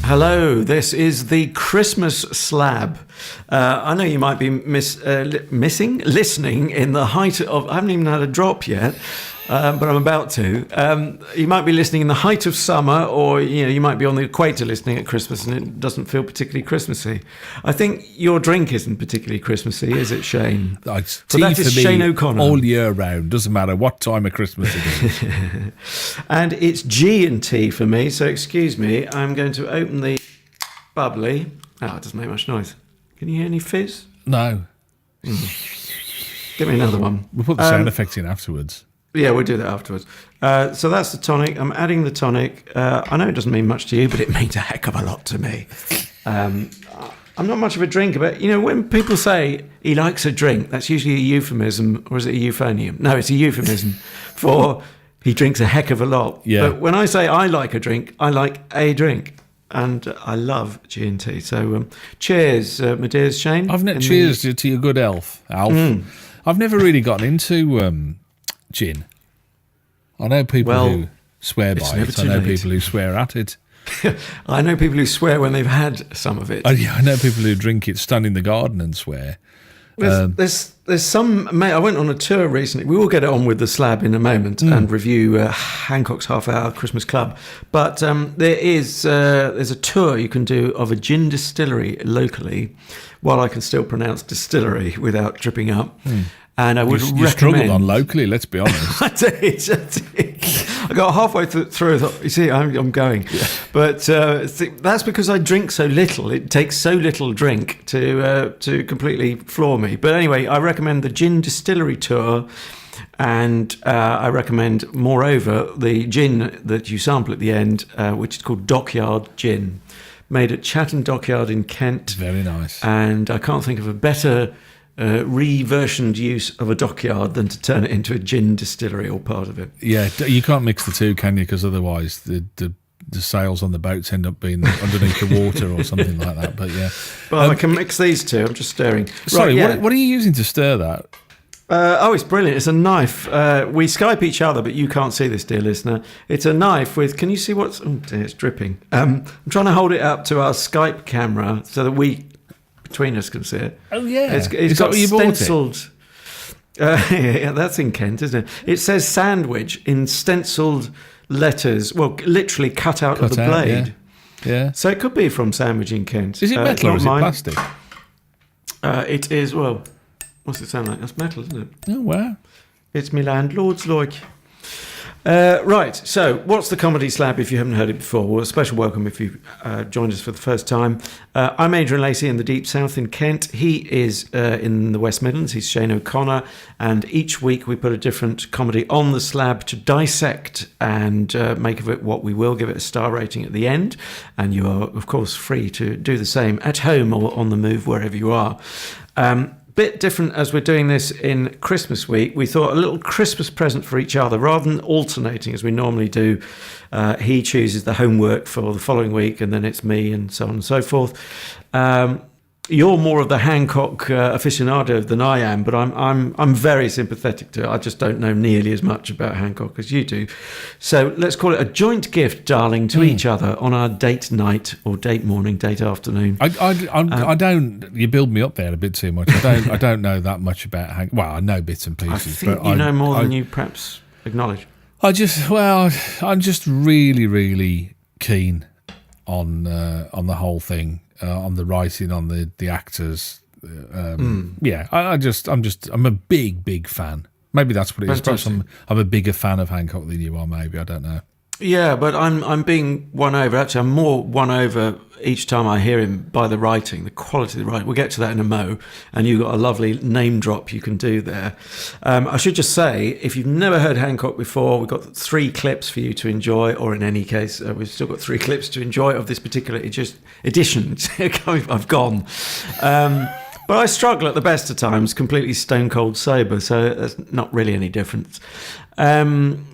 Hello, this is the Christmas Slab. I know you might be listening in the height of... I haven't even had a drop yet, but I'm about to. You might be listening in the height of summer, or you might be on the equator listening at Christmas and it doesn't feel particularly Christmassy. I think your drink isn't particularly Christmassy, is it, Shane? It's so tea that is for me Shane O'Connor. all year round. Doesn't matter what time of Christmas it is. And it's G&T for me, so excuse me. I'm going to open the bubbly. Oh, it doesn't make much noise. Can you hear any fizz? No. Give me another one. We'll put the sound effects in afterwards. Yeah, we'll do that afterwards. So that's the tonic. I'm adding the tonic. I know it doesn't mean much to you, but it means a heck of a lot to me. I'm not much of a drinker, but, when people say he likes a drink, that's usually a euphemism, or is it a euphonium? No, it's a euphemism for he drinks a heck of a lot. Yeah. But when I say I like a drink, I like a drink. And I love G&T. So cheers, my dears, Shane. Cheers to your good Alf. I've never really gotten into gin. I know people who swear by it. I know people who swear at it. I know people who swear when they've had some of it. I know people who drink it, stand in the garden and swear. There's some... Mate, I went on a tour recently. We will get on with the Slab in a moment and review Hancock's half-hour Christmas club. But there's a tour you can do of a gin distillery locally, while I can still pronounce distillery without tripping up. And I would recommend... You struggled on locally, let's be honest. I did. I got halfway through. I thought, you see, I'm going. Yeah. But that's because I drink so little. It takes so little drink to completely floor me. But anyway, I recommend the gin distillery tour. And I recommend, moreover, the gin that you sample at the end, which is called Dockyard Gin, made at Chatham Dockyard in Kent. Very nice. And I can't think of a better... reversioned use of a dockyard than to turn it into a gin distillery or part of it. Yeah, you can't mix the two, can you? Because otherwise the sails on the boats end up being underneath the water or something like that. But yeah, but I can mix these two. I'm just stirring. Sorry, right, yeah. What are you using to stir that? It's brilliant. It's a knife. We Skype each other, but you can't see this, dear listener. It's a knife with... Can you see what's... Oh dear, it's dripping. I'm trying to hold it up to our Skype camera so that we... between us can see it. Oh yeah, it's got stenciled. Yeah, that's in Kent, isn't it? It says sandwich in stenciled letters. Well, literally cut out of the blade. Yeah. So it could be from Sandwich in Kent. Is it metal or is it plastic? It is. Well, what's it sound like? That's metal, isn't it? Oh wow! It's me landlord's like. Right, so what's the Comedy Slab if you haven't heard it before? Well, a special welcome if you've joined us for the first time. I'm Adrian Lacey in the Deep South in Kent. He is in the West Midlands. He's Shane O'Connor. And each week we put a different comedy on the slab to dissect and make of it what we will. Give it a star rating at the end. And you are, of course, free to do the same at home or on the move, wherever you are. Bit different as we're doing this in Christmas week. We thought a little Christmas present for each other rather than alternating as we normally do. He chooses the homework for the following week and then it's me and so on and so forth. You're more of the Hancock aficionado than I am, but I'm very sympathetic to it. I just don't know nearly as much about Hancock as you do. So let's call it a joint gift, darling, to each other on our date night or date morning, date afternoon. I don't. You build me up there a bit too much. I don't know that much about Hancock. Well, I know bits and pieces. I think but you know more than you perhaps acknowledge. I'm just really, really keen on the whole thing. On the writing, on the actors, yeah. I'm a big fan. Maybe that's what it is. Perhaps I'm a bigger fan of Hancock than you are. Maybe I don't know. Yeah, but I'm being won over. Actually, I'm more won over each time I hear him by the writing, the quality of the writing. We'll get to that in a mo. And you've got a lovely name drop you can do there. I should just say, if you've never heard Hancock before, we've got 3 clips for you to enjoy, or in any case, we've still got 3 clips to enjoy of this particular edition. I've gone. But I struggle at the best of times, completely stone cold sober, so there's not really any difference. What I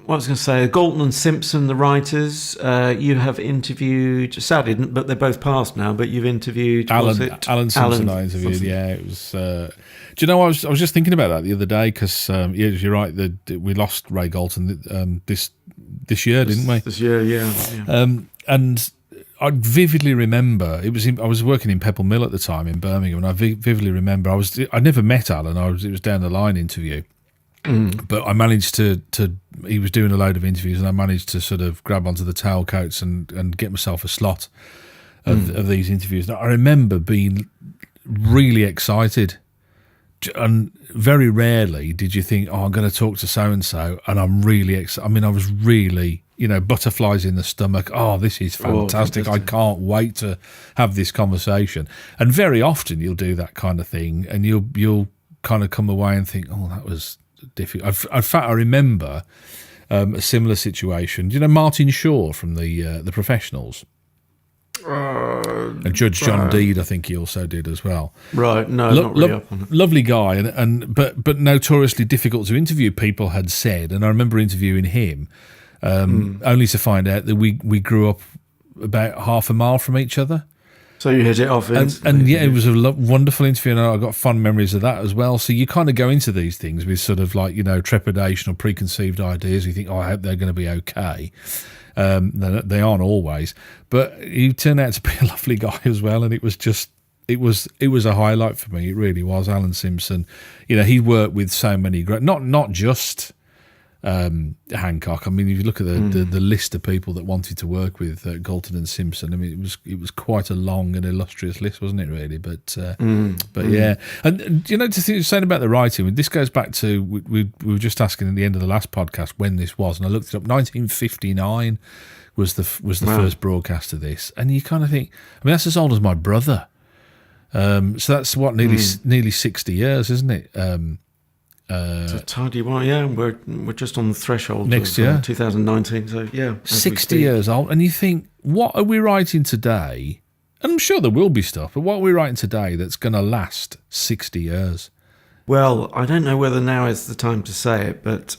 was going to say, Galton and Simpson, the writers, you have interviewed, sadly, but they're both passed now, but you've interviewed... Alan Simpson I interviewed, something. Yeah. It was... do you know, I was just thinking about that the other day, because you're right, we lost Ray Galton this year, didn't we? This year, yeah. And I vividly remember I was working in Pebble Mill at the time in Birmingham, and I vividly remember I never met Alan. It was down the line interview, but I managed to. He was doing a load of interviews, and I managed to sort of grab onto the tailcoats and get myself a slot of these interviews. And I remember being really excited, and very rarely did you think, "Oh, I'm going to talk to so and so," and I'm really excited. I mean, I was really, butterflies in the stomach. Oh, this is fantastic! I can't wait to have this conversation. And very often you'll do that kind of thing, and you'll kind of come away and think, "Oh, that was difficult." In fact, I remember a similar situation. Do you know Martin Shaw from the Professionals? And Judge John Deed, I think he also did as well. Right, no, not really up on it. Lovely guy, but notoriously difficult to interview, people had said. And I remember interviewing him, only to find out that we grew up about half a mile from each other. So you hit it off instantly. And yeah, it was a wonderful interview, and I got fun memories of that as well. So you kind of go into these things with sort of like, trepidation or preconceived ideas. You think, I hope they're going to be okay. They aren't always, but he turned out to be a lovely guy as well, and it was a highlight for me. It really was. Alan Simpson, he worked with so many great, not just Hancock. I mean, if you look at the list of people that wanted to work with Galton and Simpson, I mean, it was quite a long and illustrious list, wasn't it? Really, but yeah, and to saying about the writing, this goes back to we were just asking at the end of the last podcast when this was, and I looked it up. 1959 was the first broadcast of this, and you kind of think, I mean, that's as old as my brother. So that's what nearly 60 years, isn't it? It's a tidy one, yeah. We're just on the threshold next of year, 2019. So yeah, 60 years old, and you think, what are we writing today? And I'm sure there will be stuff, but what are we writing today that's going to last 60 years? Well, I don't know whether now is the time to say it, but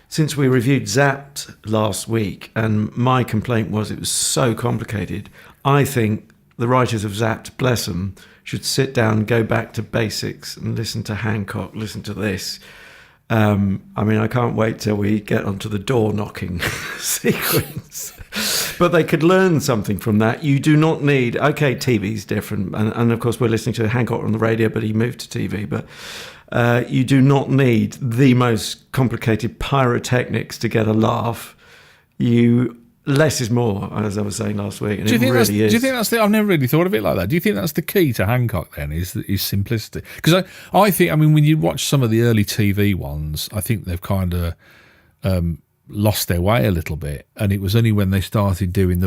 since we reviewed Zapped last week, and my complaint was it was so complicated, I think the writers of Zapped, bless them, should sit down, go back to basics and listen to Hancock, listen to this. I mean, I can't wait till we get onto the door knocking sequence. But they could learn something from that. You do not need... Okay, TV's different. And of course, we're listening to Hancock on the radio, but he moved to TV. But you do not need the most complicated pyrotechnics to get a laugh. Less is more, as I was saying last week, and it really is. Do you think that's I've never really thought of it like that. Do you think that's the key to Hancock then, is simplicity? Because I think, I mean, when you watch some of the early TV ones, I think they've kind of lost their way a little bit, and it was only when they started redoing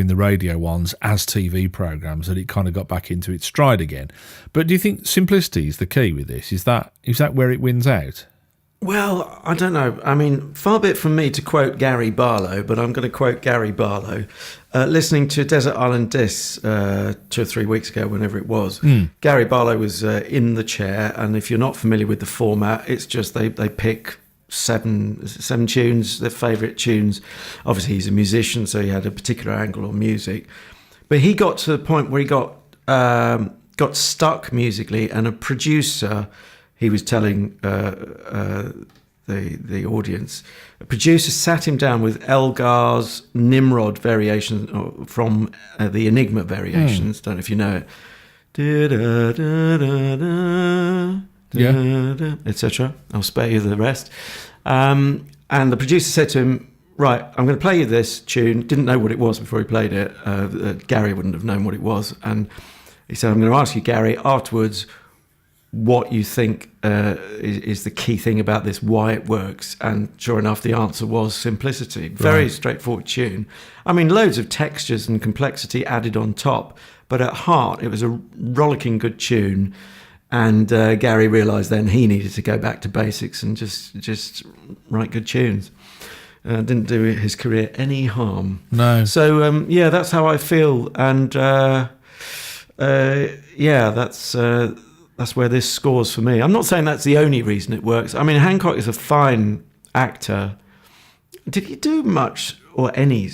the radio ones as TV programmes that it kind of got back into its stride again. But do you think simplicity is the key with this? Is that where it wins out? Well, I don't know. I mean, far be it from me to quote Gary Barlow, but I'm going to quote Gary Barlow. Listening to Desert Island Discs 2 or 3 weeks ago, whenever it was, Gary Barlow was in the chair, and if you're not familiar with the format, it's just they pick seven tunes, their favourite tunes. Obviously, he's a musician, so he had a particular angle on music. But he got to the point where he got stuck musically, and a producer... He was telling the audience, a producer sat him down with Elgar's Nimrod variation from the Enigma variations. Don't know if you know it. Etc. I'll spare you the rest. And the producer said to him, right, I'm going to play you this tune. Didn't know what it was before he played it. Gary wouldn't have known what it was. And he said, I'm going to ask you, Gary, afterwards, what you think is the key thing about this, why it works. And sure enough, the answer was simplicity. Very straightforward tune. I mean, loads of textures and complexity added on top, but at heart, it was a rollicking good tune. And Gary realised then he needed to go back to basics and just write good tunes. Didn't do his career any harm. No. So, yeah, that's how I feel. And, yeah, that's where this scores for me. I'm not saying that's the only reason it works. I mean, Hancock is a fine actor. Did he do much or any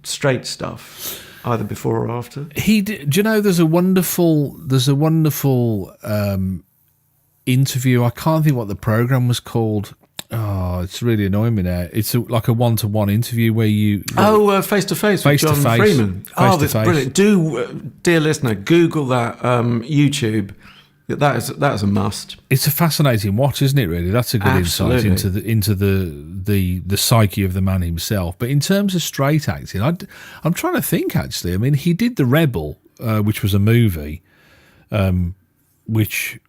straight stuff, either before or after? He did. Do you know? There's a wonderful interview. I can't think what the program was called. Oh, it's really annoying me now. It's like a one-to-one interview where you... Face to face with John Freeman. That's brilliant. Dear listener, Google that YouTube. That's a must. It's a fascinating watch, isn't it? Really, that's a good insight into the psyche of the man himself. But in terms of straight acting, I'm trying to think. Actually, I mean, he did The Rebel, which was a movie, which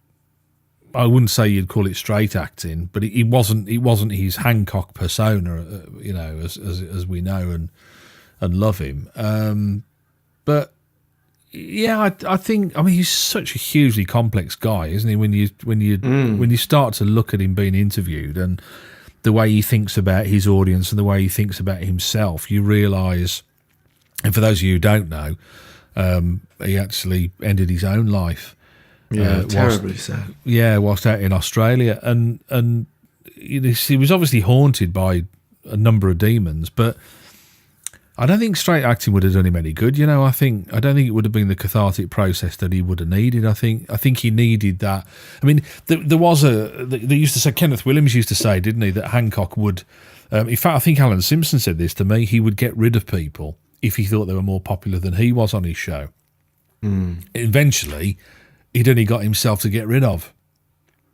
I wouldn't say you'd call it straight acting, but it wasn't his Hancock persona, as we know and love him. But yeah, I think, I mean, he's such a hugely complex guy, isn't he? When you start to look at him being interviewed and the way he thinks about his audience and the way he thinks about himself, you realise, and for those of you who don't know, he actually ended his own life. Yeah, terribly so. Yeah, whilst out in Australia, and he was obviously haunted by a number of demons, but I don't think straight acting would have done him any good. I don't think it would have been the cathartic process that he would have needed. I think he needed that. I mean, they used to say, Kenneth Williams used to say, didn't he, that Hancock would. In fact, I think Alan Simpson said this to me. He would get rid of people if he thought they were more popular than he was on his show. Eventually, he'd only got himself to get rid of.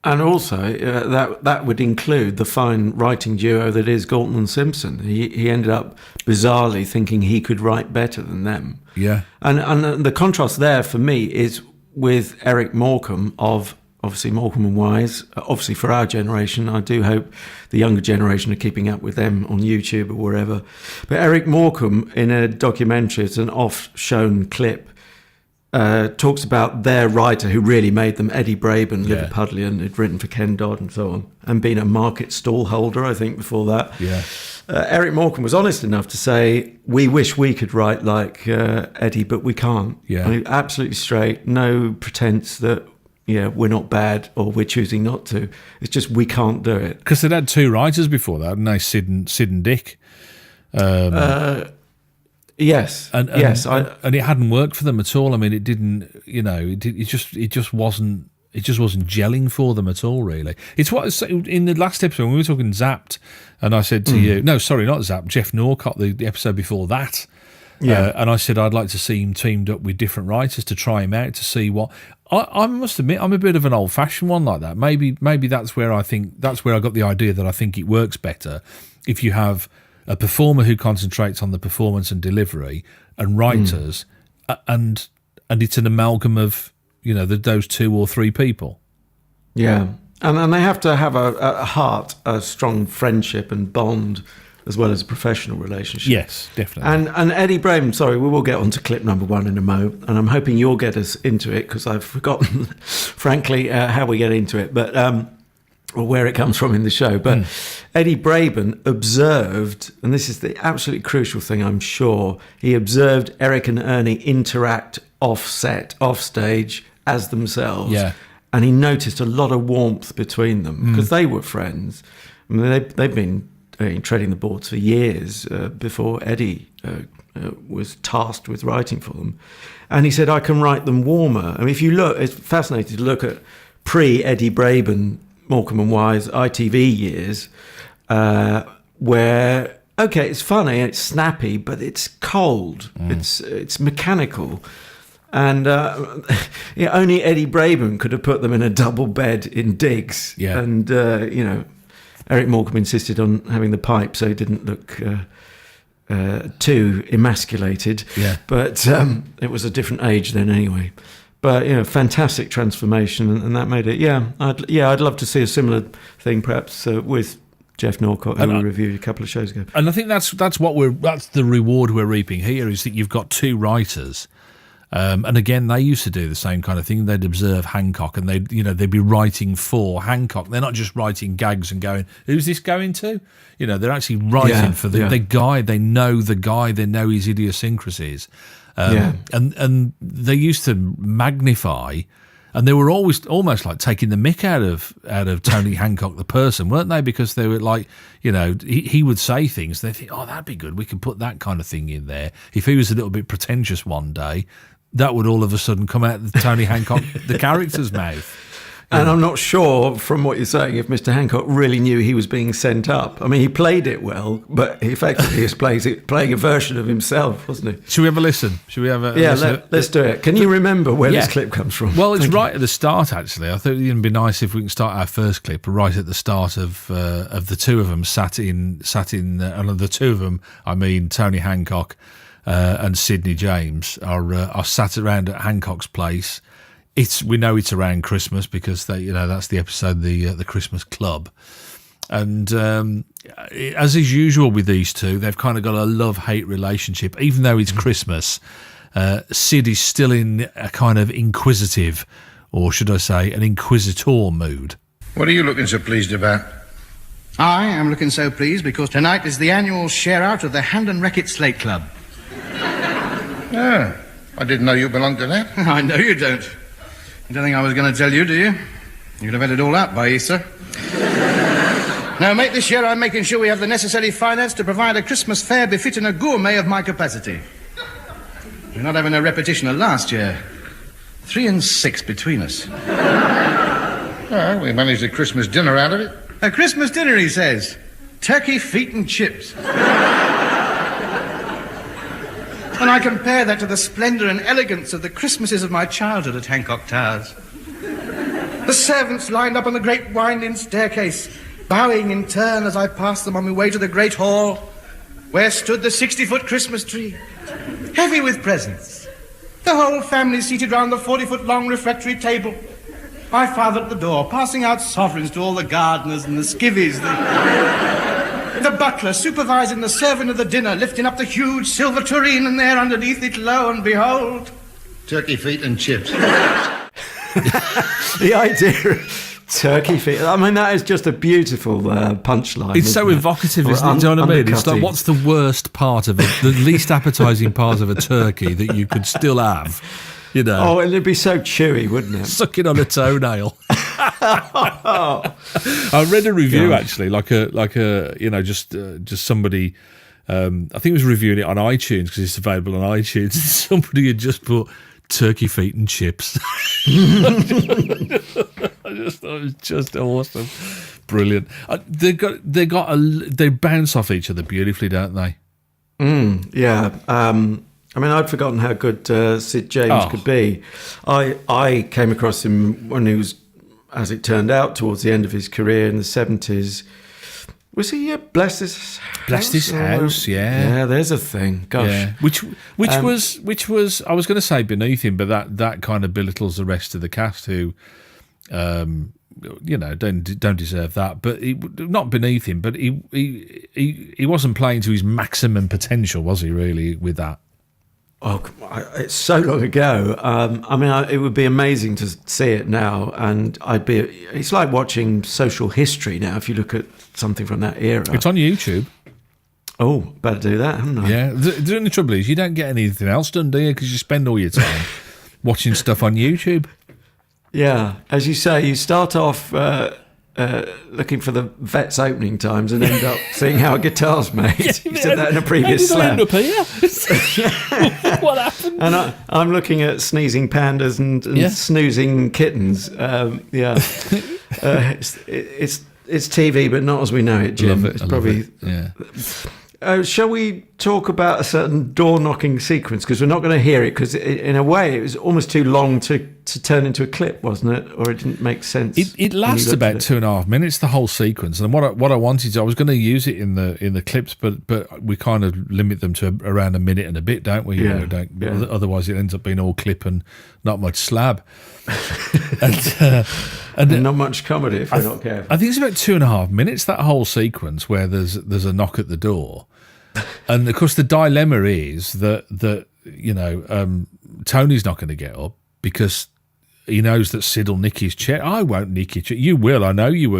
And also, that would include the fine writing duo that is Galton and Simpson. He ended up bizarrely thinking he could write better than them. Yeah. And the contrast there for me is with Eric Morecambe of, obviously, Morecambe and Wise. Obviously, for our generation, I do hope the younger generation are keeping up with them on YouTube or wherever. But Eric Morecambe, in a documentary, it's an off-shown clip, talks about their writer who really made them, Eddie Braben, Liverpudlian, who'd written for Ken Dodd and so on, and been a market stall holder, I think, before that. Yeah. Eric Morecambe was honest enough to say, we wish we could write like Eddie, but we can't. Yeah. I mean, absolutely straight, no pretense that we're not bad or we're choosing not to. It's just we can't do it. Because they'd had two writers before that, hadn't they? Sid and Dick. Yes, and it hadn't worked for them at all. I mean, it didn't. It just wasn't gelling for them at all. Really, it's what in the last episode when we were talking Zapped, and I said to you, no, sorry, not Zapped, Jeff Norcott, the episode before that. Yeah, and I said I'd like to see him teamed up with different writers to try him out to see what. I must admit, I'm a bit of an old-fashioned one like that. Maybe that's where I got the idea that I think it works better if you have a performer who concentrates on the performance and delivery, and writers, and it's an amalgam of those two or three people. Yeah, and they have to have a strong friendship and bond, as well as a professional relationship. Yes, definitely. And Eddie Braben, sorry, we will get on to clip number 1 in a mo, and I'm hoping you'll get us into it because I've forgotten, frankly, how we get into it, but. Or where it comes from in the show. But Eddie Braben observed, and this is the absolutely crucial thing, I'm sure, he observed Eric and Ernie interact off stage as themselves. Yeah. And he noticed a lot of warmth between them because they were friends. I mean, they've been treading the boards for years before Eddie was tasked with writing for them. And he said, I can write them warmer. I mean, if you look, it's fascinating to look at pre-Eddie Braben, Morecambe and Wise ITV years, where it's funny, it's snappy, but it's cold, it's mechanical, and only Eddie Braben could have put them in a double bed in digs, and Eric Morecambe insisted on having the pipe so he didn't look too emasculated, but it was a different age then anyway. But fantastic transformation, and that made it. I'd love to see a similar thing, perhaps with Jeff Norcott, who we reviewed a couple of shows ago. And I think that's the reward we're reaping here, is that you've got two writers, and again they used to do the same kind of thing. They'd observe Hancock, and they'd be writing for Hancock. They're not just writing gags and going, "Who's this going to?" They're actually writing for the guy. They know the guy. They know his idiosyncrasies. And they used to magnify, and they were always almost like taking the mick out of Tony Hancock the person, weren't they? Because they were like, he would say things, they think, oh, that'd be good, we could put that kind of thing in there. If he was a little bit pretentious one day, that would all of a sudden come out of Tony Hancock the character's mouth. And I'm not sure, from what you're saying, if Mr. Hancock really knew he was being sent up. I mean, he played it well, but he effectively is playing a version of himself, wasn't he? Should we have a listen? Should we have a listen? Let's do it. Can you remember where this clip comes from? Well, it's right at the start, actually. I thought it'd be nice if we can start our first clip right at the start of the two of them sat in and the two of them, I mean Tony Hancock and Sidney James, are sat around at Hancock's place. We know it's around Christmas because that's the episode, the Christmas Club, and as is usual with these two, they've kind of got a love-hate relationship. Even though it's Christmas, Sid is still in a kind of inquisitive, or should I say, an inquisitor mood. What are you looking so pleased about? I am looking so pleased because tonight is the annual share-out of the Hand and Racquet Slate Club. Oh, I didn't know you belonged to that. I know you don't. You don't think I was going to tell you, do you? You'd have had it all out by Easter. Now, mate, this year I'm making sure we have the necessary finance to provide a Christmas fare befitting a gourmet of my capacity. We're not having a repetition of last year. 3 and 6 between us. Well, we managed a Christmas dinner out of it. A Christmas dinner, he says. Turkey, feet and chips. And I compare that to the splendour and elegance of the Christmases of my childhood at Hancock Towers. The servants lined up on the great winding staircase, bowing in turn as I passed them on my way to the great hall, where stood the 60-foot Christmas tree, heavy with presents. The whole family seated round the 40-foot-long refectory table. My father at the door, passing out sovereigns to all the gardeners and the skivvies, the butler supervising the serving of the dinner, lifting up the huge silver tureen, and there underneath it, lo and behold, Turkey feet and chips. The idea of turkey feet, I mean, that is just a beautiful punchline. It's so evocative, isn't it? Do you know what I mean? It's like, what's the worst part of it, the least appetising part of a turkey that you could still have? You know. Oh, and it'd be so chewy, wouldn't it? Sucking on a toenail. I read a review actually, like a just somebody. I think it was reviewing it on iTunes because it's available on iTunes. Somebody had just put turkey feet and chips. I just thought it was just awesome, brilliant. They bounce off each other beautifully, don't they? Yeah. I mean, I'd forgotten how good Sid James could be. I came across him when he was, as it turned out, towards the end of his career in the 70s. Was he Blessed His House? Blessed His House, yeah. Yeah, there's a thing. Gosh. Yeah. Which was I was going to say beneath him, but that kind of belittles the rest of the cast who, don't deserve that. But not beneath him, but he wasn't playing to his maximum potential, was he? Really, with that. Oh, it's so long ago. I mean, it would be amazing to see it now, and it's like watching Social History now. If you look at something from that era, it's on YouTube. Oh, better do that, haven't I? Yeah. The only trouble is you don't get anything else done, do you? Because you spend all your time watching stuff on YouTube. Yeah, as you say, you start off looking for the vet's opening times and end up seeing how a guitar's made. You said that in a previous Slab. What happened? And I'm looking at sneezing pandas and snoozing kittens. It's TV, but not as we know it, Jim. Love it. It's probably. Shall we talk about a certain door-knocking sequence? Because we're not going to hear it, because in a way it was almost too long to turn into a clip, wasn't it? Or it didn't make sense. It lasts about 2.5 minutes, the whole sequence. And what I wanted to, I was going to use it in the clips, but we kind of limit them to around a minute and a bit, don't we? Otherwise it ends up being all clip and not much Slab. and not much comedy if you're not careful. I think it's about 2.5 minutes, that whole sequence where there's a knock at the door. And of course the dilemma is that Tony's not going to get up because he knows that Sid will nick his chair. I won't nick your chair. You will. I know you will.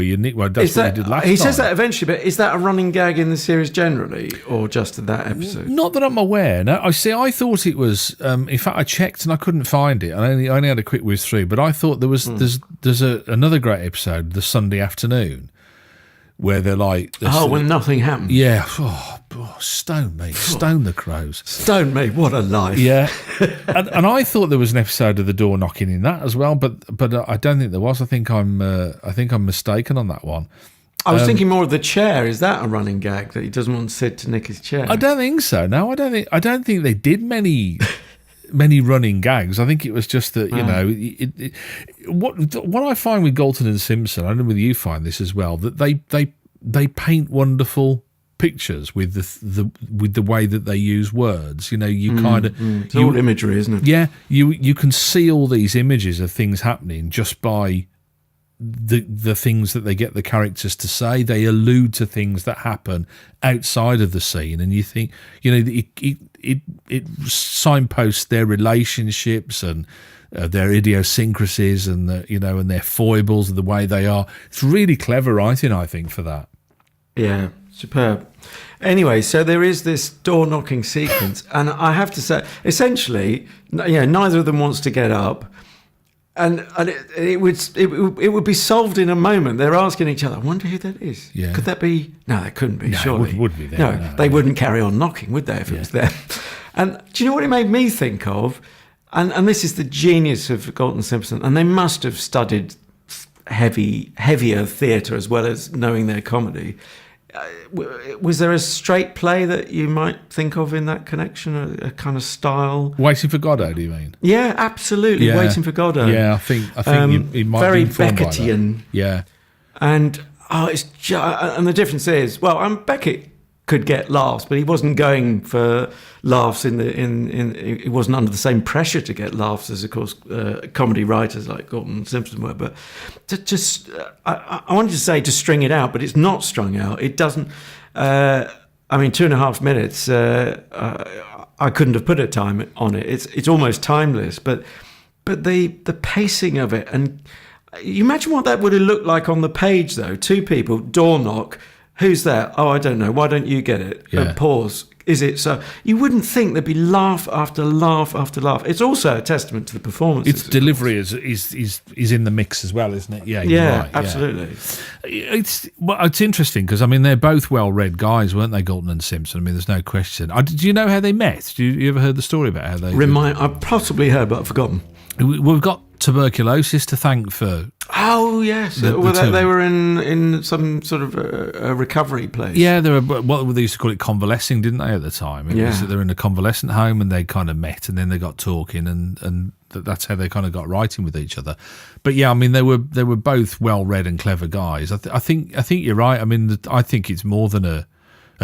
That's what he did last time. He says that eventually, but is that a running gag in the series generally, or just in that episode? Not that I'm aware. No, I thought it was. In fact, I checked and I couldn't find it. I only had a quick whiz through, but I thought there was. There's another great episode, the Sunday afternoon, where they're like, when nothing happens. Yeah. stone me, stone the crows. Stone me, what a life. Yeah, and I thought there was an episode of the door knocking in that as well, but I don't think there was. I think I'm mistaken on that one. I was thinking more of the chair. Is that a running gag that he doesn't want Sid to nick his chair? I don't think so. No, I don't think they did many running gags. I think it was just that what I find with Galton and Simpson. I don't know whether you find this as well, that they paint wonderful pictures with the way that they use words. You kind of it's all imagery, isn't it? Yeah, you can see all these images of things happening just by the things that they get the characters to say. They allude to things that happen outside of the scene, and you think it signposts their relationships and their idiosyncrasies and and their foibles and the way they are. It's really clever writing, I think, for that. Yeah, superb. Anyway, so there is this door knocking sequence, and I have to say, essentially, neither of them wants to get up. And it would be solved in a moment. They're asking each other, I wonder who that is. Yeah. Could that be? No, that couldn't be, surely. It would be there. No, they wouldn't carry on knocking, would they, if it was there? And do you know what it made me think of? And this is the genius of Galton Simpson. And they must have studied heavier theatre as well as knowing their comedy. Was there a straight play that you might think of in that connection, a kind of style? Waiting for Godot, do you mean? Yeah, absolutely. Yeah. Waiting for Godot. Yeah, I think it might very be informed Beckettian. By that. Yeah, and and the difference is, Beckett could get laughs, but he wasn't going for laughs he wasn't under the same pressure to get laughs as, of course, comedy writers like Galton and Simpson were. But I wanted to say to string it out, but it's not strung out. It doesn't. 2.5 minutes. I couldn't have put a time on it. It's almost timeless. But the pacing of it, and you imagine what that would have looked like on the page, though. Two people, door knock. Who's that? Oh, I don't know. Why don't you get it? Yeah. Pause. Is it so? You wouldn't think there'd be laugh after laugh after laugh. It's also a testament to the performances. Its delivery is in the mix as well, isn't it? Yeah, yeah, right, absolutely. Yeah. It's interesting because they're both well-read guys, weren't they, Galton and Simpson? There's no question. Do you know how they met? You ever heard the story about how they? I've possibly heard, but I've forgotten. We've got tuberculosis to thank for. Oh yes, they were in some sort of a recovery place. Yeah, they were. What they used to call it, convalescing, didn't they? At the time, they were in a convalescent home, and they kind of met, and then they got talking, and that's how they kind of got writing with each other. But yeah, they were both well read and clever guys. I think you're right. I think it's more than a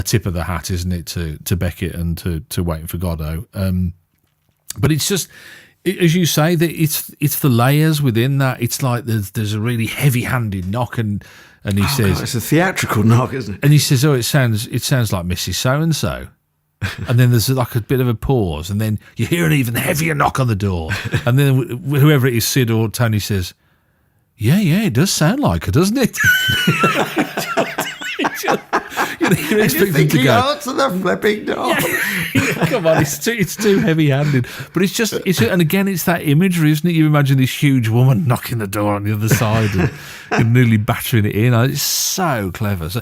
tip of the hat, isn't it, to Beckett and to Waiting for Godot. But it's just. As you say, that it's the layers within that. It's like there's a really heavy-handed knock, and he says, God, it's a theatrical knock, isn't it? And he says, it sounds like Mrs. So and so, and then there's like a bit of a pause, and then you hear an even heavier knock on the door, and then whoever it is, Sid or Tony, says, "Yeah, it does sound like her, doesn't it?" You're expecting to go answer the flipping door. Yeah, come on, it's too heavy-handed. But and again, it's that imagery, isn't it? You imagine this huge woman knocking the door on the other side and nearly battering it in. It's so clever. So,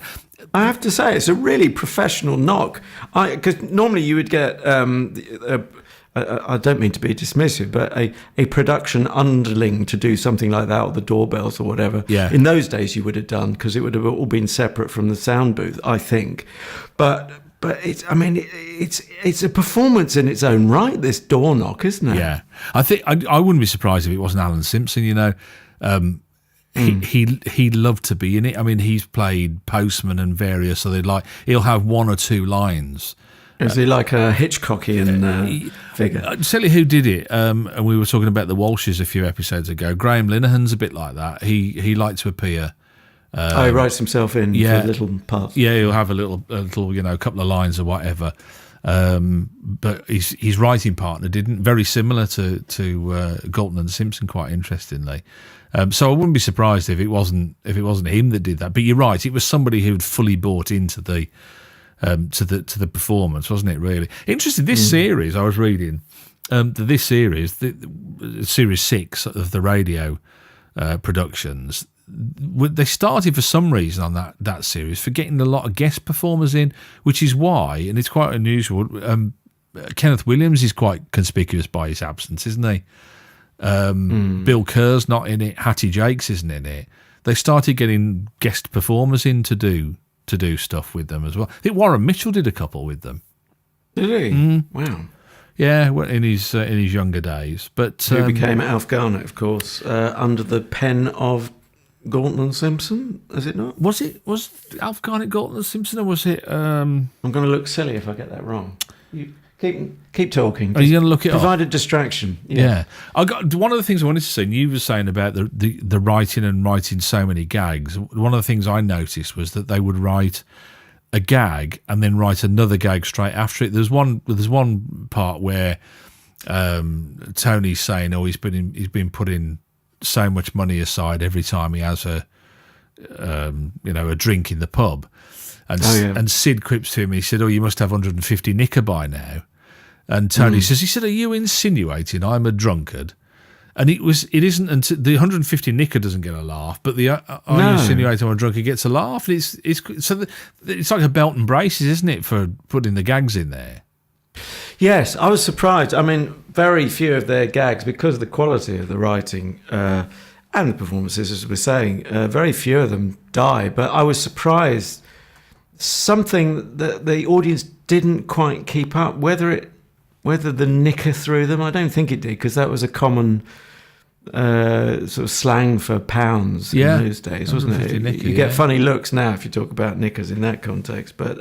I have to say, it's a really professional knock. Because normally you would get. I don't mean to be dismissive, but a production underling to do something like that, or the doorbells or whatever. Yeah. In those days, you would have done, because it would have all been separate from the sound booth, I think. But it's a performance in its own right, this door knock, isn't it? Yeah, I think I wouldn't be surprised if it wasn't Alan Simpson. He loved to be in it. He's played postman and various, so he'll have one or two lines. Is he like a Hitchcockian figure? Tell you who did it, and we were talking about the Walshes a few episodes ago. Graham Linehan's a bit like that. He liked to appear. He writes himself in for little parts. Yeah, he'll have a little, couple of lines or whatever. But his writing partner didn't. Very similar to Galton and Simpson, quite interestingly. So I wouldn't be surprised if it wasn't him that did that. But you're right, it was somebody who'd fully bought into the. To the performance, wasn't it? Really interesting. This series, I was reading, this series, series 6 of the radio productions. they started for some reason on that series for getting a lot of guest performers in, which is why, and it's quite unusual. Kenneth Williams is quite conspicuous by his absence, isn't he? Bill Kerr's not in it. Hattie Jakes isn't in it. They started getting guest performers in to do stuff with them as well. I think Warren Mitchell did a couple with them. Did he? Wow. Yeah, in his younger days. But who became Alf Garnett, of course, under the pen of Galton and Simpson, is it not? Was Alf Garnett Galton and Simpson, or was it? I'm going to look silly if I get that wrong. You keep talking. Are you going to look it up? Provide a distraction. Yeah. I got one of the things I wanted to say. And you were saying about the writing and writing so many gags. One of the things I noticed was that they would write a gag and then write another gag straight after it. There's one part where Tony's saying, "Oh, he's been putting so much money aside every time he has a drink in the pub," and Sid quips to him. He said, "Oh, you must have 150 knicker by now." And Tony says, he said, "Are you insinuating I'm a drunkard?" And it isn't until the 150 knicker doesn't get a laugh, but the are you insinuating I'm a drunkard gets a laugh. It's like a belt and braces, isn't it, for putting the gags in there? Yes, I was surprised. I mean, very few of their gags, because of the quality of the writing and the performances, as we're saying, very few of them die. But I was surprised. Something that the audience didn't quite keep up, whether the knicker threw them, I don't think it did, because that was a common sort of slang for pounds in those days, wasn't it? Knicker, you get funny looks now if you talk about knickers in that context, but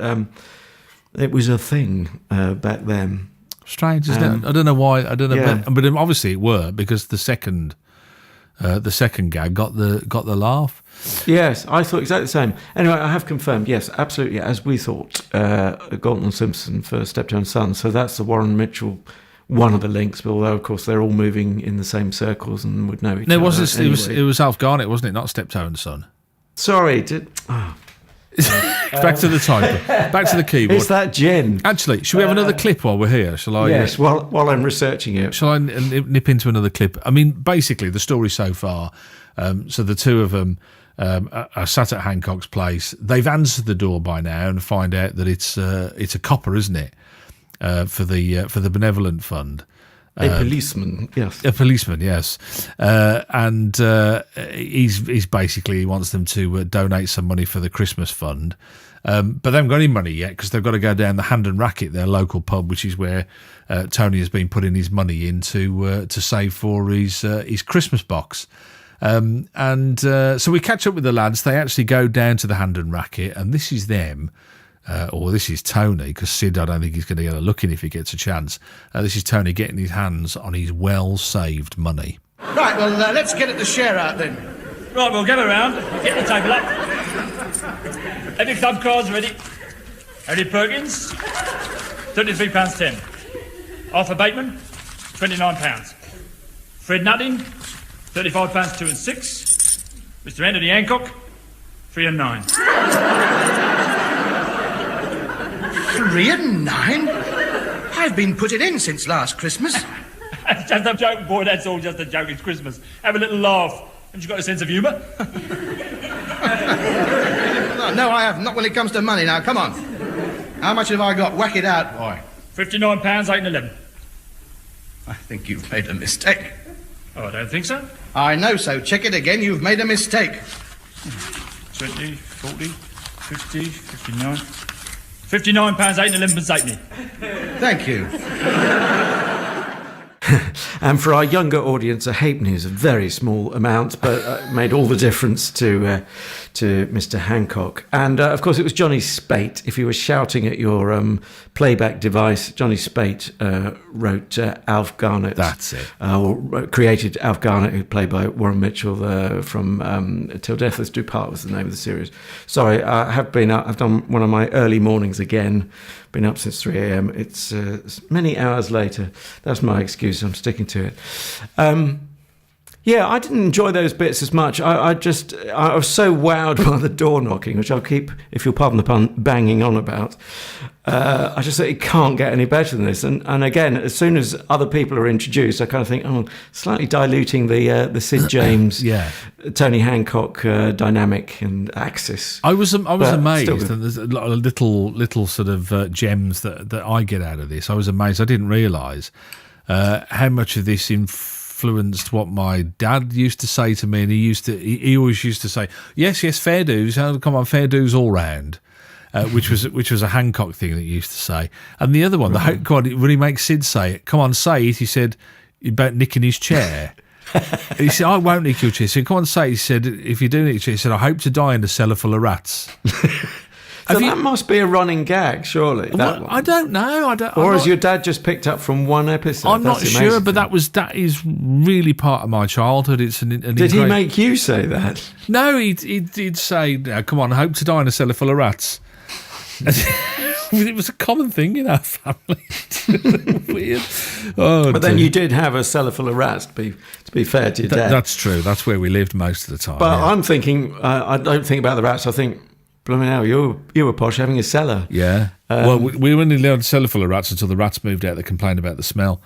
it was a thing back then. Strange, isn't it? I don't know why. I don't know, but obviously it worked because the second gag got the laugh. Yes, I thought exactly the same. Anyway, I have confirmed. Yes, absolutely, as we thought. Galton and Simpson for Steptoe and Son. So that's the Warren Mitchell, one of the links. But although of course they're all moving in the same circles and would know each other. It was Alf Garnett, wasn't it? Not Steptoe and Son. Sorry. Back to the type. Back to the keyboard. It's that gin. Actually, should we have another clip while we're here? Shall I? Yes, while I'm researching it. Shall I nip into another clip? I mean, basically, the story so far. So the two of them are sat at Hancock's place. They've answered the door by now and find out that it's a copper, isn't it? For the Benevolent Fund. A policeman, yes. A policeman, yes. And he's basically, he wants them to donate some money for the Christmas fund. But they haven't got any money yet because they've got to go down the Hand and Racquet, their local pub, which is where Tony has been putting his money in to save for his Christmas box. So we catch up with the lads. They actually go down to the Hand and Racquet, and this is them. Or this is Tony, because Sid, I don't think he's going to get a look in if he gets a chance. This is Tony getting his hands on his well-saved money. Right, well, let's get it to share out then. Right, we'll get around. Get the table up. Every club cards ready. Eddie Perkins, £33.10. Arthur Bateman, £29. Fred Nutting, £35 2 and 6. Mr. Anthony Hancock, 3 and 9. 3 and 9? I've been putting in since last Christmas. That's just a joke, boy, that's all just a joke. It's Christmas. Have a little laugh. Haven't you got a sense of humour? No, I have not when it comes to money. Now, come on. How much have I got? Whack it out, boy. £59, 8 and 11. I think you've made a mistake. Oh, I don't think so. I know so. Check it again. You've made a mistake. 20, 40, 50, 59... £59, 8 and 11 pence halfpenny. Thank you. And for our younger audience, a halfpenny is a very small amount, but made all the difference to Mr. Hancock. And of course, it was Johnny Spate. If you were shouting at your playback device, Johnny Spate wrote Alf Garnett. That's it. Or created Alf Garnett, who played by Warren Mitchell from Till Death Us Do Part was the name of the series. Sorry, I've done one of my early mornings again. Been up since 3 a.m. It's many hours later. That's my excuse. I'm sticking to it. Yeah, I didn't enjoy those bits as much. I was so wowed by the door knocking, which I'll keep, if you'll pardon the pun, banging on about. I just thought it can't get any better than this. And again, as soon as other people are introduced, I kind of think, slightly diluting the Sid James, Tony Hancock dynamic and axis. I was amazed, and there's a lot of little sort of gems that I get out of this. I was amazed. I didn't realise how much of this influenced what my dad used to say to me, and he always used to say, yes, fair dues, come on, fair dues all round. Which was a Hancock thing that he used to say. And the other one, when he makes Sid say it, come on, say it, he said, about nicking his chair. He said, I won't nick your chair. He said, come on, say it. He said, if you do nick your chair, he said, I hope to die in a cellar full of rats. So that must be a running gag, surely. I don't know. Or has your dad just picked up from one episode? I'm not sure, but that is really part of my childhood. Did he make you say that? No, he'd say, come on, I hope to die in a cellar full of rats. It was a common thing in our family. Weird. But then you did have a cellar full of rats, to be fair to your dad. That's true. That's where we lived most of the time. But I'm thinking, I don't think about the rats. I think, blooming hell, you were posh having a cellar. Yeah. Well, we only lived in a cellar full of rats until the rats moved out. They complained about the smell.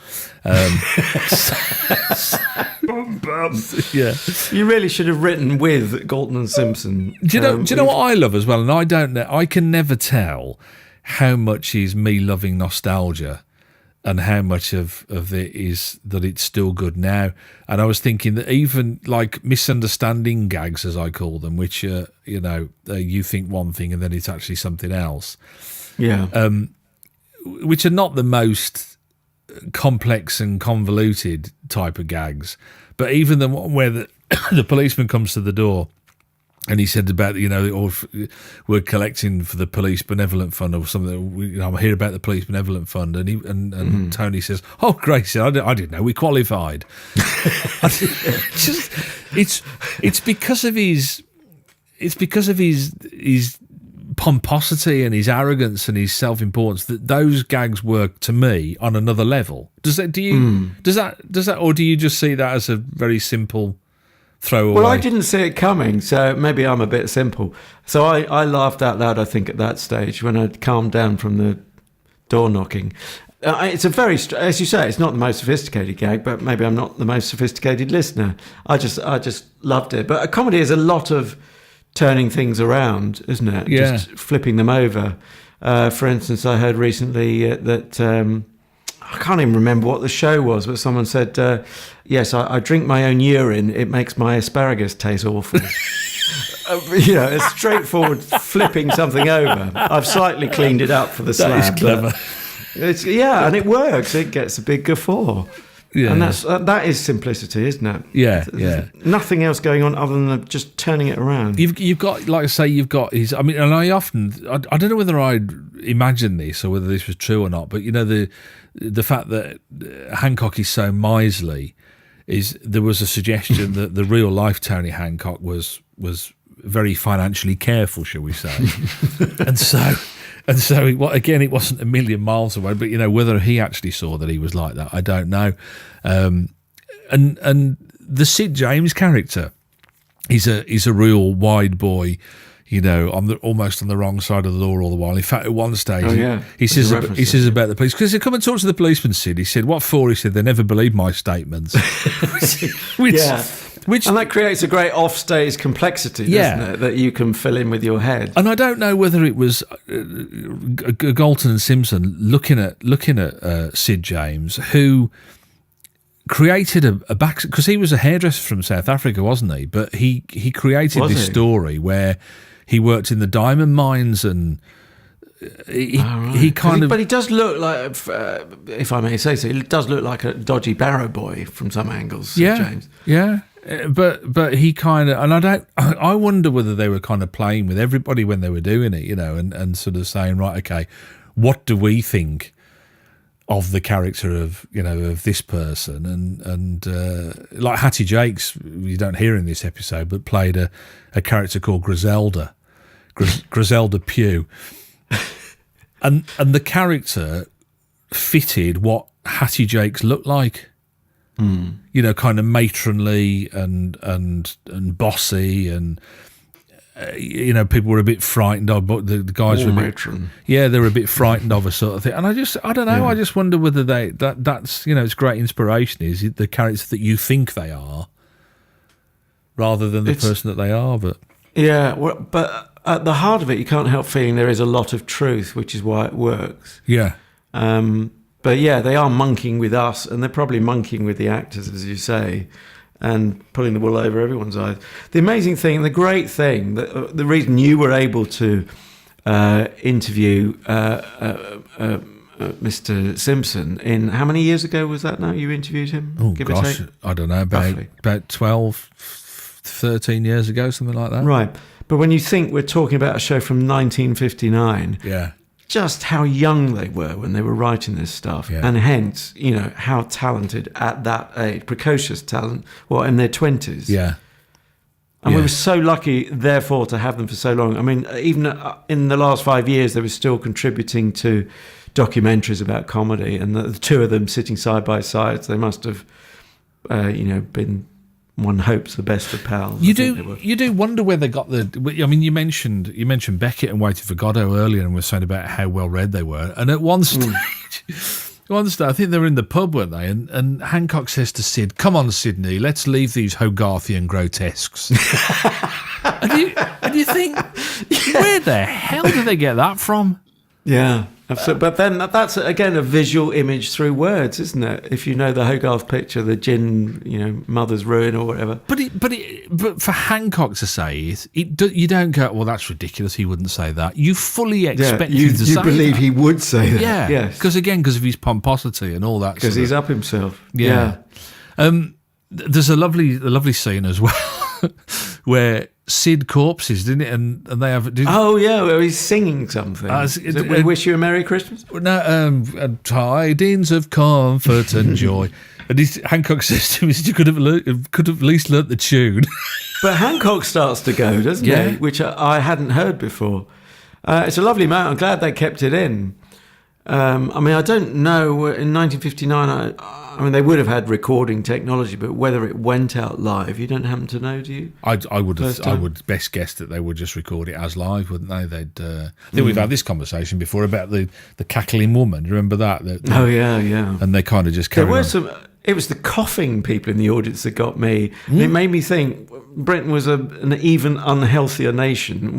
Yeah. You really should have written with Galton and Simpson. Do you know what I love as well? And I don't know. I can never tell how much is me loving nostalgia and how much of it is that it's still good now. And I was thinking that even like misunderstanding gags, as I call them, which you think one thing and then it's actually something else. Yeah. Which are not the most complex and convoluted type of gags, but even the one where the policeman comes to the door and he said about, or we're collecting for the Police Benevolent Fund or something. I'm here about the Police Benevolent Fund, and Tony says, "Oh, great! I didn't know we qualified." It's because of his pomposity and his arrogance and his self-importance that those gags work to me on another level. Does that, or do you just see that as a very simple throwaway? Well, I didn't see it coming, so maybe I'm a bit simple. So I laughed out loud, I think, at that stage when I'd calmed down from the door knocking. It's a very, as you say, it's not the most sophisticated gag, but maybe I'm not the most sophisticated listener. I just loved it. But a comedy is a lot of turning things around, isn't it? Yeah. Just flipping them over. For instance, I heard recently that I can't even remember what the show was, but someone said, yes, I drink my own urine. It makes my asparagus taste awful. It's straightforward flipping something over. I've slightly cleaned it up for the slab. That is clever. And it works. It gets a big guffaw. Yeah. And that is simplicity, isn't it? Yeah, There's nothing else going on other than just turning it around. You've got, like I say, you've got his. I mean, and I don't know whether I'd imagined this or whether this was true or not, but the fact that Hancock is so miserly is there was a suggestion that the real life Tony Hancock was very financially careful, shall we say? and so it wasn't a million miles away, but whether he actually saw that he was like that, I don't know. And the Sid James character, he's a real wide boy, almost on the wrong side of the law all the while. In fact, at one stage, he says about the police, because he come and talk to the policeman, Sid. He said, "What for?" He said, "They never believe my statements." And that creates a great off-stage complexity, doesn't it, that you can fill in with your head. And I don't know whether it was Galton and Simpson looking at Sid James, who created a back, because he was a hairdresser from South Africa, wasn't he? But he created this story where he worked in the diamond mines and. He kind of, but he does look like, if I may say so, he does look like a dodgy barrow boy from some angles. James. Yeah. But he kind of, and I wonder whether they were kind of playing with everybody when they were doing it, and sort of saying, right, okay, what do we think of the character of this person, and like Hattie Jakes, you don't hear in this episode, but played a character called Griselda Pugh. And the character fitted what Hattie Jakes looked like. You know, kind of matronly and bossy, and you know, people were a bit frightened of, but the guys were a bit, matron. yeah, they were a bit frightened of a sort of thing. And I don't know. Yeah. I just wonder whether that's you know, it's great inspiration. Is it the character that you think they are, rather than the person that they are? But yeah, well, but at the heart of it, you can't help feeling there is a lot of truth, which is why it works. Yeah. But yeah, they are monkeying with us, and they're probably monkeying with the actors, as you say, and pulling the wool over everyone's eyes. The amazing thing, the great thing, the reason you were able to interview Mr. Simpson in, how many years ago was that now you interviewed him? Oh, gosh, I don't know, about 12, 13 years ago, something like that. Right. But when you think we're talking about a show from 1959... Yeah. Just how young they were when they were writing this stuff, and hence, you know, how talented at that age, precocious talent, in their 20s. Yeah. And we were so lucky, therefore, to have them for so long. I mean, even in the last 5 years, they were still contributing to documentaries about comedy, and the two of them sitting side by side, they must have, been... One hopes the best of pals. You do wonder where they got the. I mean, you mentioned Beckett and Waiting for Godot earlier, and were saying about how well read they were. And at one stage, I think they were in the pub, weren't they? And Hancock says to Sid, "Come on, Sidney, let's leave these Hogarthian grotesques." and you think, where the hell did they get that from? Yeah. But then that's, again, a visual image through words, isn't it? If you know the Hogarth picture, the gin, mother's ruin or whatever. But for Hancock to say it, you don't go, well, that's ridiculous, he wouldn't say that. You fully expect him to say that. You believe he would say that. Yeah. Yes. Because of his pomposity and all that. Because he's up himself. Yeah. There's a lovely scene as well where Sid corpses, didn't it? And they have. Where he's singing something. We wish you a Merry Christmas. No, tidings of comfort and joy. And Hancock says to him, "You could have at least learnt the tune." But Hancock starts to go, doesn't he? Which I hadn't heard before. It's a lovely moment. I'm glad they kept it in. I don't know. In 1959, they would have had recording technology, but whether it went out live, you don't happen to know, do you? I would best guess that they would just record it as live, wouldn't they? I think we've had this conversation before about the cackling woman. Do you remember that? Yeah. And they kind of just carried on. It was the coughing people in the audience that got me. It made me think Britain was an even unhealthier nation.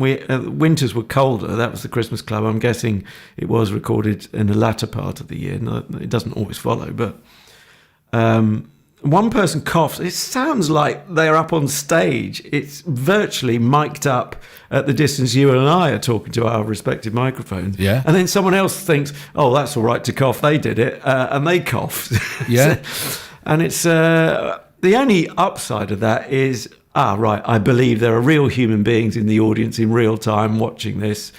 Winters were colder. That was the Christmas Club. I'm guessing it was recorded in the latter part of the year. No, it doesn't always follow, but one person coughs. It sounds like they're up on stage. It's virtually mic'd up at the distance you and I are talking to our respective microphones. Yeah. And then someone else thinks, oh, that's all right to cough. They did it. And they coughed. Yeah. And it's the only upside of that is, right, I believe there are real human beings in the audience in real time watching this.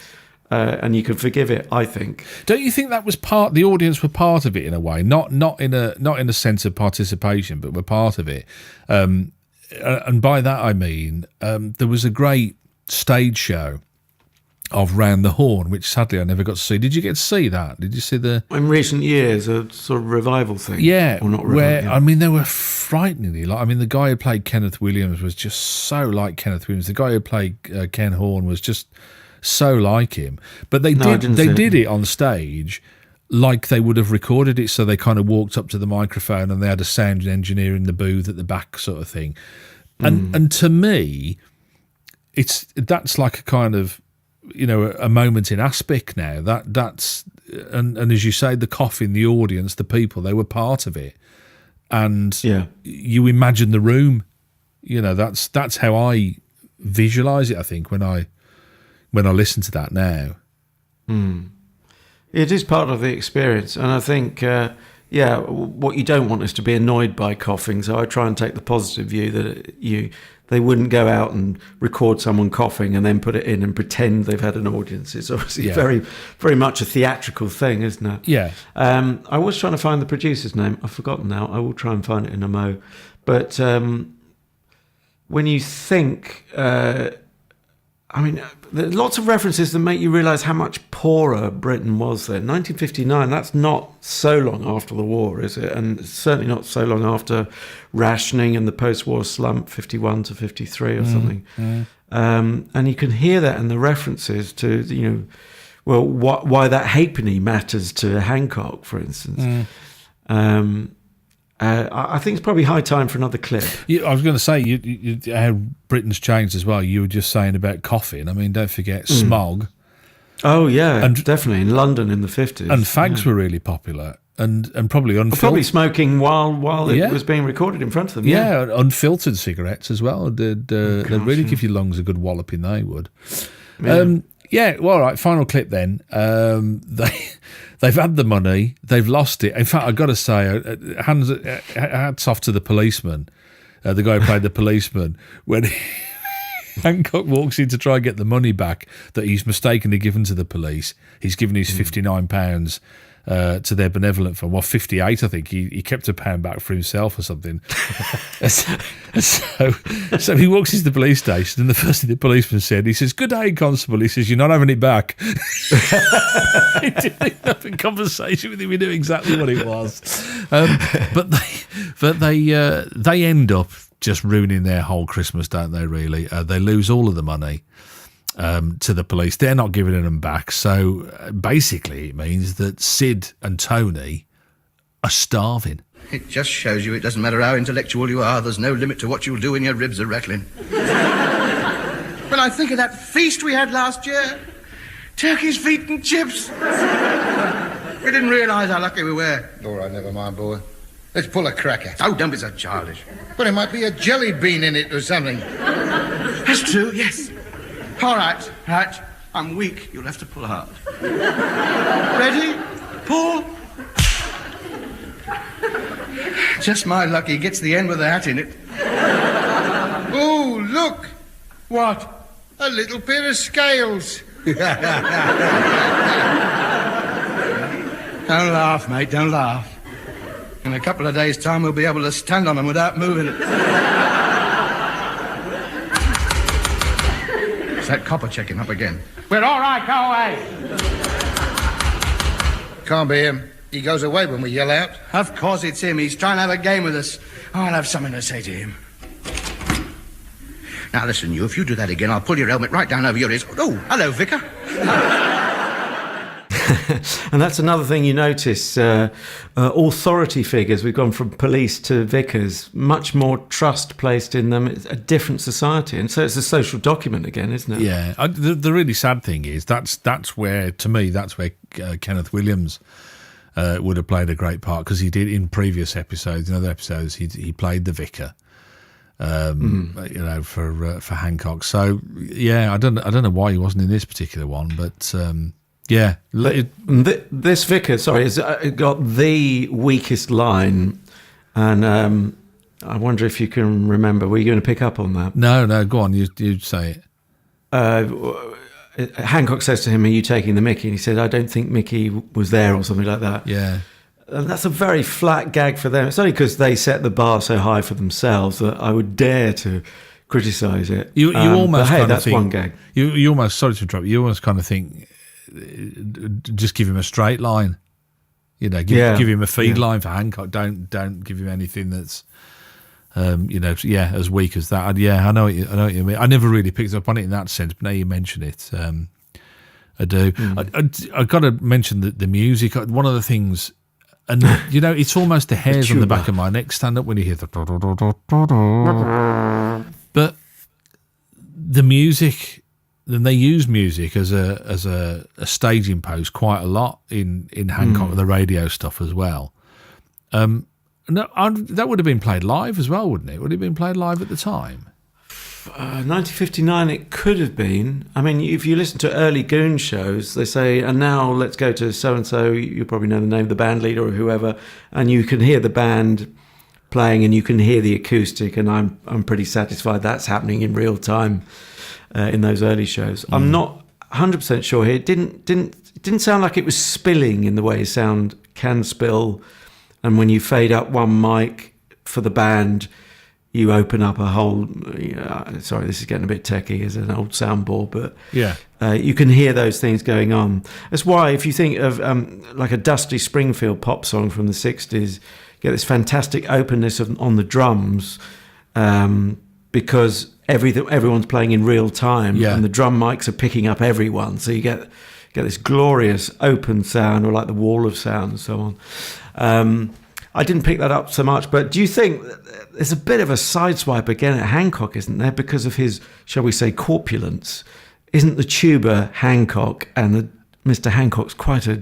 And you can forgive it, I think. Don't you think that was the audience were part of it in a way, not in a sense of participation, but were part of it. And by that I mean there was a great stage show of Round the Horn, which sadly I never got to see. Did you get to see that? Did you see in recent years a sort of revival thing? Yeah, or not revival, they were frighteningly the guy who played Kenneth Williams was just so like Kenneth Williams. The guy who played Ken Horn was just so like him, but they did it on stage like they would have recorded it. So they kind of walked up to the microphone and they had a sound engineer in the booth at the back, sort of thing. And to me, that's like a kind of a moment in aspic now. That's and as you say, the cough in the audience, the people, they were part of it, and you imagine the room. That's how I visualize it. I think when I listen to that now. It is part of the experience. And I think, what you don't want is to be annoyed by coughing. So I try and take the positive view that they wouldn't go out and record someone coughing and then put it in and pretend they've had an audience. It's obviously very, very much a theatrical thing, isn't it? Yeah. I was trying to find the producer's name. I've forgotten now. I will try and find it in a mo. But when you think... I mean, there are lots of references that make you realise how much poorer Britain was then. 1959, that's not so long after the war, is it? And certainly not so long after rationing and the post-war slump, 51 to 53 or something. And you can hear that in the references to, why that halfpenny matters to Hancock, for instance. I think it's probably high time for another clip. I was going to say, how Britain's changed as well. You were just saying about coughing. I mean, don't forget smog. Oh, yeah, and definitely in London in the 50s. And fags were really popular and probably unfiltered. Probably smoking while it was being recorded in front of them. Yeah, unfiltered cigarettes as well. They'd really give your lungs a good walloping, they would. Yeah. Well, all right, final clip then. They've had the money, they've lost it. In fact, I've got to say, hats off to the policeman, the guy who played the policeman, when Hancock walks in to try and get the money back that he's mistakenly given to the police. He's given his £59 to their benevolent fund. Well, 58, I think. He kept £1 back for himself or something. So he walks into the police station, and the first thing the policeman said, he says, "Good day, constable." He says, "You're not having it back." He didn't have a conversation with him. He knew exactly what it was. But they end up just ruining their whole Christmas, don't they, really? They lose all of the money to the police. They're not giving them back. So basically it means that Sid and Tony are starving. It just shows you it doesn't matter how intellectual you are, there's no limit to what you'll do when your ribs are rattling. When I think of that feast we had last year, turkey's feet and chips. We didn't realise how lucky we were. All right, never mind, boy. Let's pull a cracker. Oh, don't be so childish. But it might be a jelly bean in it or something. That's true, yes. All right. I'm weak. You'll have to pull hard. Ready? Pull. Just my luck, he gets the end with the hat in it. Oh, look. What? A little pair of scales. Don't laugh, mate, don't laugh. In a couple of days' time, we'll be able to stand on them without moving it. It's that copper checking up again. We're all right, go away. Can't be him. He goes away when we yell out. Of course it's him. He's trying to have a game with us. I'll have something to say to him. Now, listen, you, if you do that again, I'll pull your helmet right down over your ears. Oh, hello, Vicar. And that's another thing you notice. Authority figures, we've gone from police to vicars, much more trust placed in them. It's a different society. And so it's a social document again, isn't it? Yeah. The really sad thing is that's where, to me, that's where Kenneth Williams would have played a great part, because he did in previous episodes, in other episodes, he played the vicar. For Hancock. So yeah, I don't know why he wasn't in this particular one, but yeah. This vicar, has got the weakest line, and I wonder if you can remember. Were you going to pick up on that? No, go on. You say it. Hancock says to him, "Are you taking the mickey?" And he said, "I don't think Mickey was there," or something like that. Yeah. And that's a very flat gag for them. It's only because they set the bar so high for themselves that I would dare to criticise it. You almost kind that's of think, one gag. You almost, sorry to interrupt, you almost kind of think, just give him a straight line. Give him a feed line for Hancock. Don't give him anything that's, as weak as that. I know what you mean. I never really picked up on it in that sense, but now you mention it, I do. I've got to mention the music. One of the things. And, it's almost the hairs on the back of my neck stand up when you hear the... But the music, then they use music as a staging post quite a lot in Hancock, the radio stuff as well. That would have been played live as well, wouldn't it? Would it have been played live at the time? 1959, it could have been. I mean, if you listen to early Goon shows, they say, "And now let's go to so-and-so," you probably know the name of the band leader or whoever, and you can hear the band playing and you can hear the acoustic, and I'm pretty satisfied that's happening in real time in those early shows. I'm not 100% sure here. It didn't sound like it was spilling in the way sound can spill, and when you fade up one mic for the band, you open up a whole. Sorry, this is getting a bit techie as an old soundboard, but Yeah. you can hear those things going on. That's why if you think of like a Dusty Springfield pop song from the 60s, you get this fantastic openness on the drums because everyone's playing in real time and the drum mics are picking up everyone. So you get this glorious open sound, or like the wall of sound and so on. I didn't pick that up so much, but do you think there's a bit of a sideswipe again at Hancock, isn't there, because of his, shall we say, corpulence? Isn't the tuba Hancock, and Mr. Hancock's quite a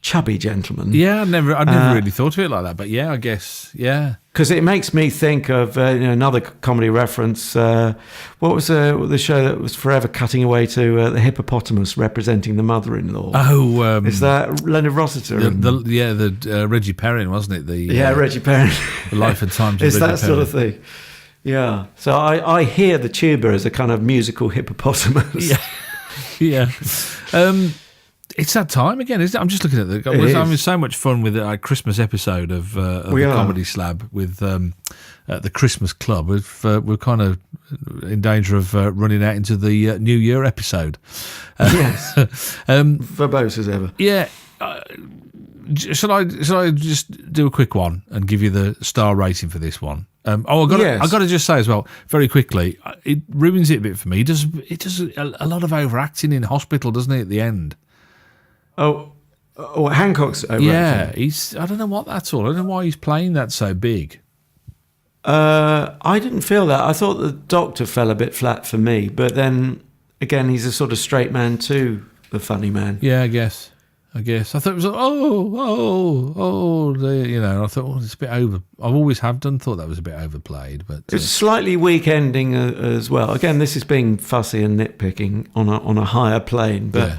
chubby gentleman? Yeah, I'd never really thought of it like that, but yeah, I guess, yeah. Because it makes me think of another comedy reference. What was the show that was forever cutting away to the hippopotamus representing the mother-in-law? Oh, is that Leonard Rossiter? The Reggie Perrin, wasn't it? Reggie Perrin. The Life and Times of It's Reggie that sort of Perrin. thing. Yeah. So I hear the tuba as a kind of musical hippopotamus. Yeah. It's that time again, isn't it? I'm just looking at we're having so much fun with our Christmas episode of the Comedy Slab with the Christmas Club. We're kind of in danger of running out into the New Year episode. Yes. Verbose as ever. Yeah. Shall I just do a quick one and give you the star rating for this one? I've got to just say as well, very quickly, it ruins it a bit for me. It does a lot of overacting in hospital, doesn't it, at the end? Oh, Hancock's overacting. Yeah, I don't know what that's all. I don't know why he's playing that so big. I didn't feel that. I thought the Doctor fell a bit flat for me, but then again, he's a sort of straight man too, the funny man. Yeah, I guess. I thought it was like, I thought, it's a bit over. I always have thought that was a bit overplayed, but it's a slightly weak ending as well. Again, this is being fussy and nitpicking on a higher plane, but. Yeah.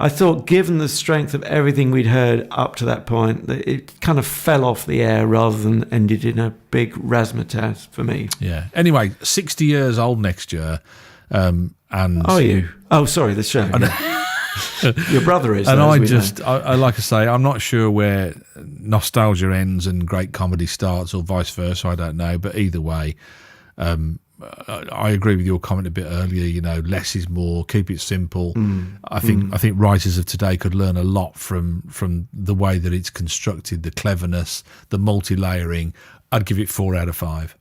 I thought, given the strength of everything we'd heard up to that point, that it kind of fell off the air rather than ended in a big razzmatazz for me. Yeah. Anyway, 60 years old next year. And are you? Oh, sorry, the show. Your brother is. And I like I say, I'm not sure where nostalgia ends and great comedy starts, or vice versa. I don't know, but either way. I agree with your comment a bit earlier. Less is more. Keep it simple. I think writers of today could learn a lot from the way that it's constructed, the cleverness, the multi-layering. I'd give it 4 out of 5.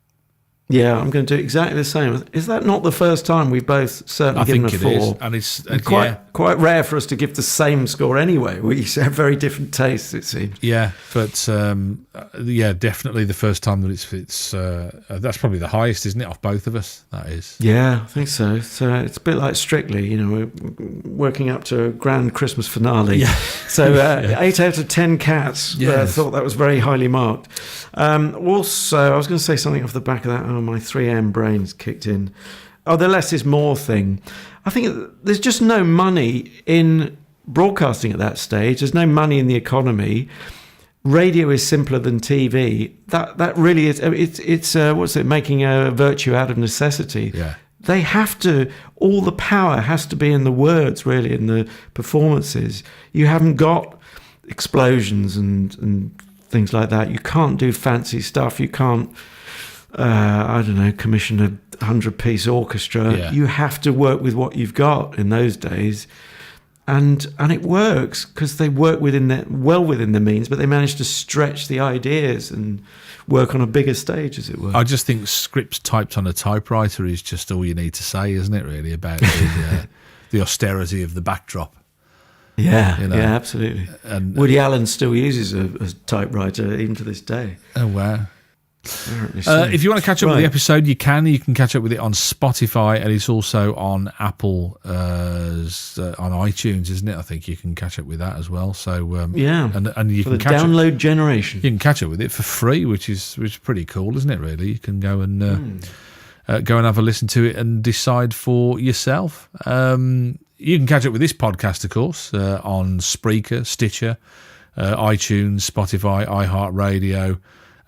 Yeah, I'm going to do exactly the same. Is that not the first time we've both certainly given a 4? I think it is, and it's quite rare for us to give the same score anyway. We have very different tastes, it seems. Yeah, but definitely the first time that it's that's probably the highest, isn't it, off both of us? That is. Yeah, I think so. So it's a bit like Strictly. We're working up to a grand Christmas finale. Yeah. So 8 out of 10 cats. Yes. Thought that was very highly marked. Also, I was going to say something off the back of that. Oh, my 3am brain's kicked in. Oh, the less is more thing. I think there's just no money in broadcasting at that stage. There's no money in the economy. Radio is simpler than TV. That really is. It's making a virtue out of necessity. Yeah. They have to. All the power has to be in the words, really, in the performances. You haven't got explosions and things like that. You can't do fancy stuff. You can't. Commission a 100-piece orchestra. Yeah. You have to work with what you've got in those days, and it works because they work within their means, but they manage to stretch the ideas and work on a bigger stage, as it were. I just think scripts typed on a typewriter is just all you need to say, isn't it? Really, about the austerity of the backdrop. Yeah, yeah, absolutely. And Woody Allen still uses a typewriter even to this day. Oh wow. If you want to catch up with the episode, you can catch up with it on Spotify, and it's also on Apple on iTunes, isn't it? I think you can catch up with that as well. So and you for can the catch download generation. You can catch up with it for free, which is pretty cool, isn't it? Really, you can go and have a listen to it and decide for yourself. You can catch up with this podcast, of course, on Spreaker, Stitcher, iTunes, Spotify, iHeart Radio.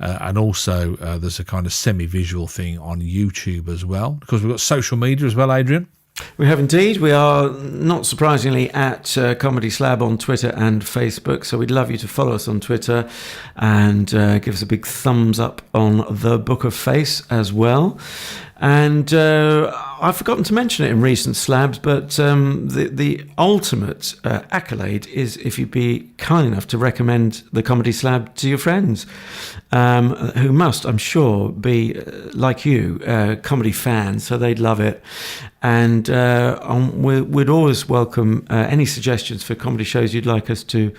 And also, there's a kind of semi-visual thing on YouTube as well, because we've got social media as well, Adrian. We have indeed. We are, not surprisingly, at Comedy Slab on Twitter and Facebook. So we'd love you to follow us on Twitter and give us a big thumbs up on the Book of Face as well. And I've forgotten to mention it in recent slabs, but the ultimate accolade is if you'd be kind enough to recommend the Comedy Slab to your friends, who must, I'm sure, be, like you, comedy fans, so they'd love it. And we'd always welcome any suggestions for comedy shows you'd like us to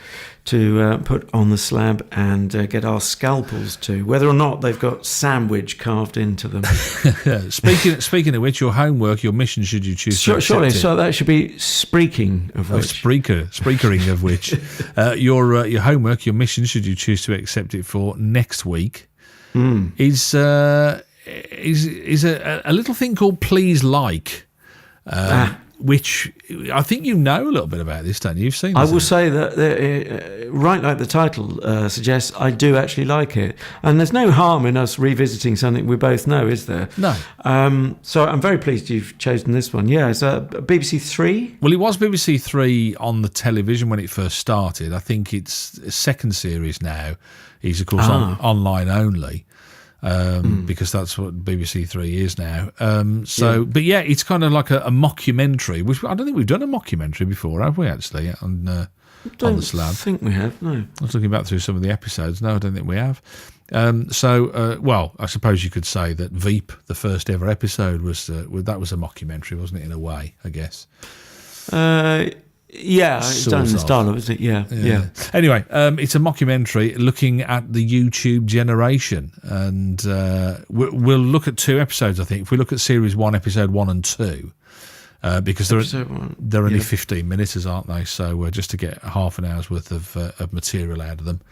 put on the slab and get our scalpels to, whether or not they've got sandwich carved into them. Speaking of which, your homework, your mission, should you choose to accept surely, it. so that should be Spreaking of which. Spreakering of which. Your homework, your mission, should you choose to accept it for next week, is a little thing called Please Like. Which I think you know a little bit about this, don't you? You've seen this. I will say that, right like the title suggests, I do actually like it. And there's no harm in us revisiting something we both know, is there? No. So I'm very pleased you've chosen this one. Yeah, it's BBC Three? Well, it was BBC Three on the television when it first started. I think it's a second series now. It's, of course, online only. Because that's what BBC Three is now. But yeah, it's kind of like a mockumentary, which I don't think we've done a mockumentary before, have we, actually, on the Slab? I think we have, no. I was looking back through some of the episodes. No, I don't think we have. Well, I suppose you could say that Veep, the first ever episode, was a mockumentary, wasn't it, in a way, I guess? Yeah, it's done in the style of it, isn't it? Yeah. Anyway, it's a mockumentary looking at the YouTube generation, and we'll look at 2 episodes, I think. If we look at Series 1, Episode 1 and 2, because they're only 15 minutes, aren't they? So just to get half an hour's worth of material out of them.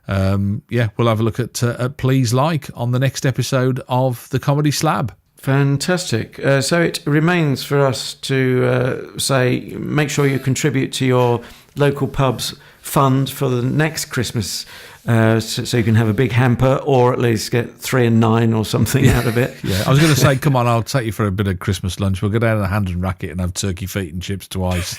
We'll have a look at Please Like on the next episode of the Comedy Slab. Fantastic. So it remains for us to say, make sure you contribute to your local pub's fund for the next Christmas, so you can have a big hamper, or at least get 3 and 9 or something out of it. Yeah, I was going to say, come on, I'll take you for a bit of Christmas lunch. We'll go down to the Hand and Racquet and have turkey feet and chips twice.